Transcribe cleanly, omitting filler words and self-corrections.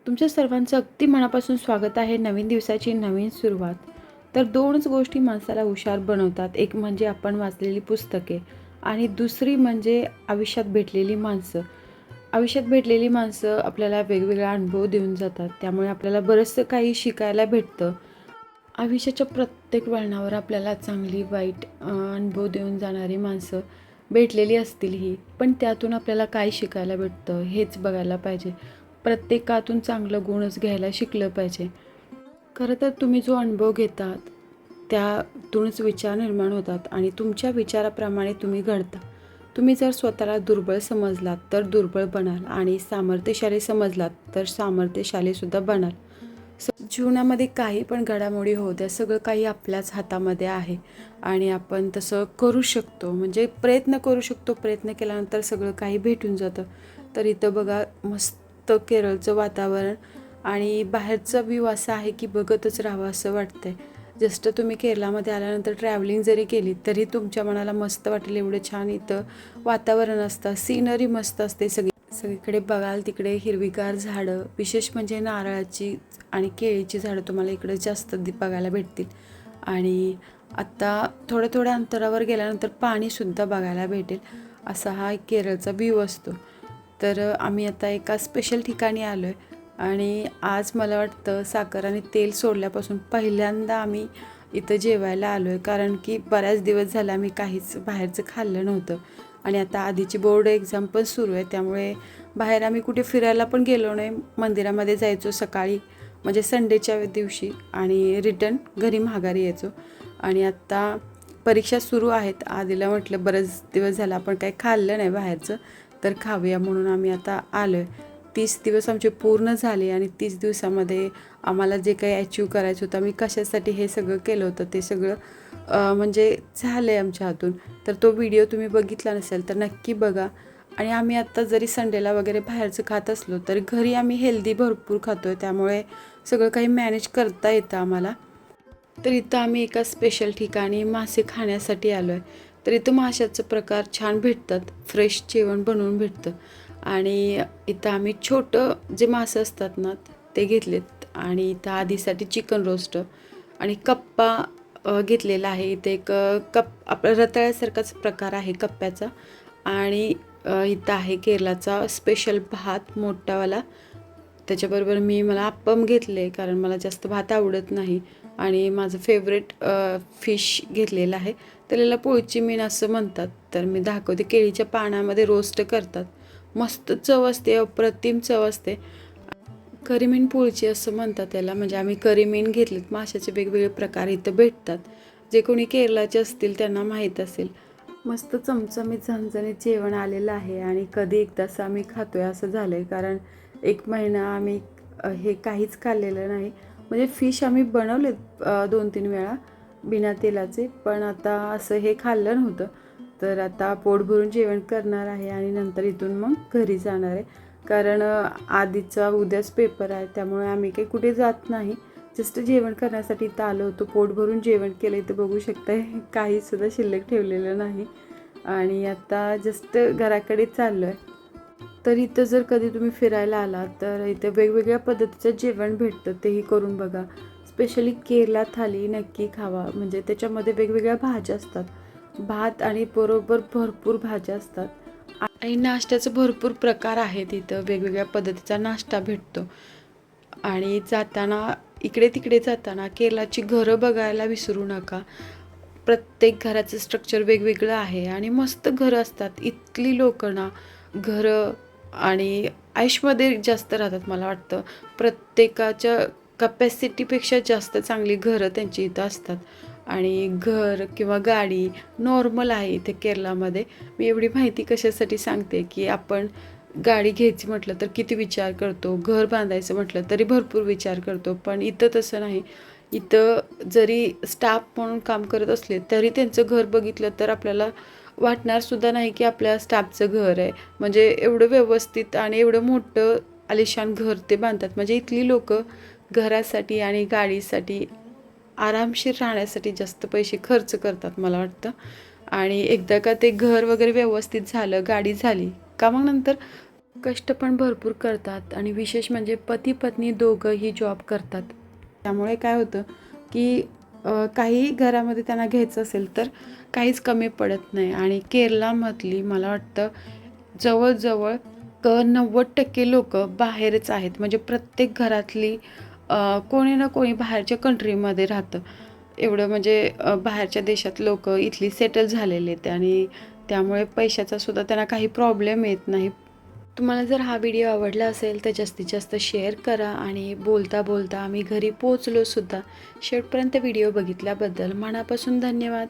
तुमच्या सर्वांचं अगदी मनापासून स्वागत आहे नवीन दिवसाची नवीन सुरुवात. तर दोनच गोष्टी माणसाला हुशार बनवतात. एक म्हणजे आपण वाचलेली पुस्तके आणि दुसरी म्हणजे आयुष्यात भेटलेली माणसं. आयुष्यात भेटलेली माणसं आपल्याला वेगवेगळा अनुभव देऊन जातात. त्यामुळे आपल्याला बरंचसं काही शिकायला भेटतं. आयुष्याच्या प्रत्येक वळणावर आपल्याला चांगली वाईट अनुभव देऊन जाणारी माणसं भेटलेली असतील ही. पण त्यातून आपल्याला काय शिकायला भेटतं हेच बघायला पाहिजे. प्रत्येकातून चांगलं गुणच घ्यायला शिकलं पाहिजे. खरं तर तुम्ही जो अनुभव घेतात त्यातूनच विचार निर्माण होतात आणि तुमच्या विचाराप्रमाणे तुम्ही घडता. तुम्ही जर स्वतःला दुर्बळ समजलात तर दुर्बळ बनाल आणि सामर्थ्यशाली समजलात तर सामर्थ्यशालीसुद्धा बनाल. जीवनामध्ये काही पण घडामोडी होऊ द्या, सगळं काही आपल्याच हातामध्ये आहे आणि आपण तसं करू शकतो. म्हणजे प्रयत्न करू शकतो. प्रयत्न केल्यानंतर सगळं काही भेटून जातं. तर इथं बघा मस्त केरळचं वातावरण आणि बाहेरचा व्ह्यू असा आहे की बघतच राहावं असं वाटतंय. जस्ट तुम्ही केरळामध्ये आल्यानंतर ट्रॅव्हलिंग जरी केली तरी तुमच्या मनाला मस्त वाटेल एवढं छान इथं वातावरण असतं. सीनरी मस्त असते. सगळीकडे बघाल तिकडे हिरवीगार झाडं, विशेष म्हणजे नारळाची आणि केळीची झाडं तुम्हाला इकडे जास्त बघायला भेटतील. आणि आत्ता थोड्या थोड्या अंतरावर गेल्यानंतर पाणीसुद्धा बघायला भेटेल. असा हा केरळचा व्ह्यू असतो. तर आम्ही आता एका स्पेशल ठिकाणी आलो आहे आणि आज मला वाटतं साखर आणि तेल सोडल्यापासून पहिल्यांदा आम्ही इथं जेवायला आलो आहे. कारण की बऱ्याच दिवस झाले आम्ही काहीच बाहेरचं खाल्लं नव्हतं आणि आता आधीची बोर्ड एक्झाम पण सुरू आहे. त्यामुळे बाहेर आम्ही कुठे फिरायला पण गेलो नाही. मंदिरामध्ये जायचो सकाळी म्हणजे संडेच्या दिवशी आणि रिटर्न घरी माघारी यायचो. आणि आत्ता परीक्षा सुरू आहेत. आधीला म्हटलं बरेच दिवस झालं आपण काही खाल्लं नाही बाहेरचं, तर खाऊया म्हणून आम्ही आता आलो आहे. 30 दिवस आमचे पूर्ण झाले आणि 30 दिवसामध्ये आम्हाला जे काही अचीव करायचं होतं, आम्ही कशासाठी हे सगळं केलं होतं ते सगळं म्हणजे झालं आहे आमच्या हातून. तर तो व्हिडिओ तुम्ही बघितला नसेल तर नक्की बघा. आणि आम्ही आत्ता जरी संडेला वगैरे बाहेरचं खात असलो तरी घरी आम्ही हेल्दी भरपूर खातो आहे. त्यामुळे सगळं काही मॅनेज करता येतं आम्हाला. तर इथं आम्ही एका स्पेशल ठिकाणी मासे खाण्यासाठी आलो आहे. तर इथं माशाचं प्रकार छान भेटतात. फ्रेश जेवण बनवून भेटतं. आणि इथं आम्ही छोटं जे मासे असतात ना ते घेतलेत आणि इथं आधीसाठी चिकन रोस्ट आणि कप्पा घेतलेला आहे. इथे एक आपला रताळ्यासारखाच प्रकार आहे कप्प्याचा. आणि इथं आहे केरळाचा स्पेशल भात मोठावाला. त्याच्याबरोबर मला अप्पम घेतले कारण मला जास्त भात आवडत नाही. आणि माझं फेवरेट फिश घेतलेलं आहे. त्याला पोळची मीन असं म्हणतात. तर मी दाखवते. केळीच्या पानामध्ये रोस्ट करतात. मस्त चव असते, अप्रतिम चव असते. करीमीन पोळची असं म्हणतात त्याला. म्हणजे आम्ही करीमीन घेतलेत. माशाचे वेगवेगळे प्रकार इथं भेटतात. जे कोणी केरळाचे असतील त्यांना माहीत असेल. मस्त चमचमीत झणझणीत जेवण आलेलं आहे आणि कधी एकदाच आम्ही खातोय असं झालं आहे. कारण 1 महिना आम्ही हे काहीच खाल्लेलं नाही. म्हणजे फिश आम्ही बनवले 2-3 वेळा बिना तेलाचे, पण आता असं हे खाल्लं नव्हतं. तर आता पोट भरून जेवण करणार आहे आणि नंतर इथून मग घरी जाणार आहे. कारण आधीचा उद्याच पेपर आहे. त्यामुळे आम्ही काही कुठे जात नाही. जस्ट जेवण करण्यासाठी इथं आलो होतो. पोट भरून जेवण केलं. इथं बघू शकताय काहीसुद्धा शिल्लक ठेवलेलं नाही. आणि आता जस्ट घराकडे चाललो आहे. तर इथं जर कधी तुम्ही फिरायला आलात तर इथं वेगवेगळ्या पद्धतीचं जेवण भेटतं. तेही करून बघा. स्पेशली केरला थाली नक्की खावा. म्हणजे त्याच्यामध्ये वेगवेगळ्या भाज्या असतात. भात आणि बरोबर भरपूर भाज्या असतात. आणि नाश्त्याचे भरपूर प्रकार आहेत. इथं वेगवेगळ्या पद्धतीचा नाश्ता भेटतो. आणि जाताना इकडे तिकडे जाताना केरळाची घरं बघायला विसरू नका. प्रत्येक घराचं स्ट्रक्चर वेगवेगळं आहे आणि मस्त घरं असतात. इथली लोकं ना घरं आणि आयुष्यामध्ये जास्त राहतात मला वाटतं. प्रत्येकाच्या कपॅसिटीपेक्षा जास्त चांगली घरं त्यांची इथं असतात. आणि घर किंवा गाडी नॉर्मल आहे इथे केरळामध्ये. मी एवढी माहिती कशासाठी सांगते की आपण गाडी घ्यायची म्हटलं तर किती विचार करतो. घर बांधायचं म्हटलं तरी भरपूर विचार करतो. पण इथं तसं नाही. इथं जरी स्टाफ म्हणून काम करत असले तरी त्यांचं घर बघितलं तर आपल्याला वाटणारसुद्धा नाही की आपल्या स्टाफचं घर आहे. म्हणजे एवढं व्यवस्थित आणि एवढं मोठं आलिशान घर ते बांधतात. म्हणजे इथली लोकं घरासाठी आणि गाडीसाठी आरामशीर राहण्यासाठी जास्त पैसे खर्च करतात मला वाटतं. आणि एकदा का ते घर वगैरे व्यवस्थित झालं, गाडी झाली का मग नंतर कष्ट पण भरपूर करतात आणि विशेष म्हणजे पती पत्नी दोघंही जॉब करतात. त्यामुळे काय होतं की काही घरामध्ये त्यांना घ्यायचं असेल तर काहीच कमी पडत नाही. आणि केरलामधली मला वाटतं जवळजवळ 90% लोकं बाहेरच आहेत. म्हणजे प्रत्येक घरातली कोणी ना कोणी बाहेरच्या कंट्रीमध्ये राहतं. एवढं म्हणजे बाहेरच्या देशात लोकं इथली सेटल झालेले आहेत आणि त्यामुळे पैशाचा सुद्धा त्यांना काही प्रॉब्लेम येत नाही. तुम्हाला जर हा व्हिडिओ आवडला असेल तर जास्तीत जास्त शेअर करा आणि बोलता बोलता आम्ही घरी पोहोचलो सुद्धा. शेवटपर्यंत व्हिडिओ बघितल्याबद्दल मनापासून धन्यवाद.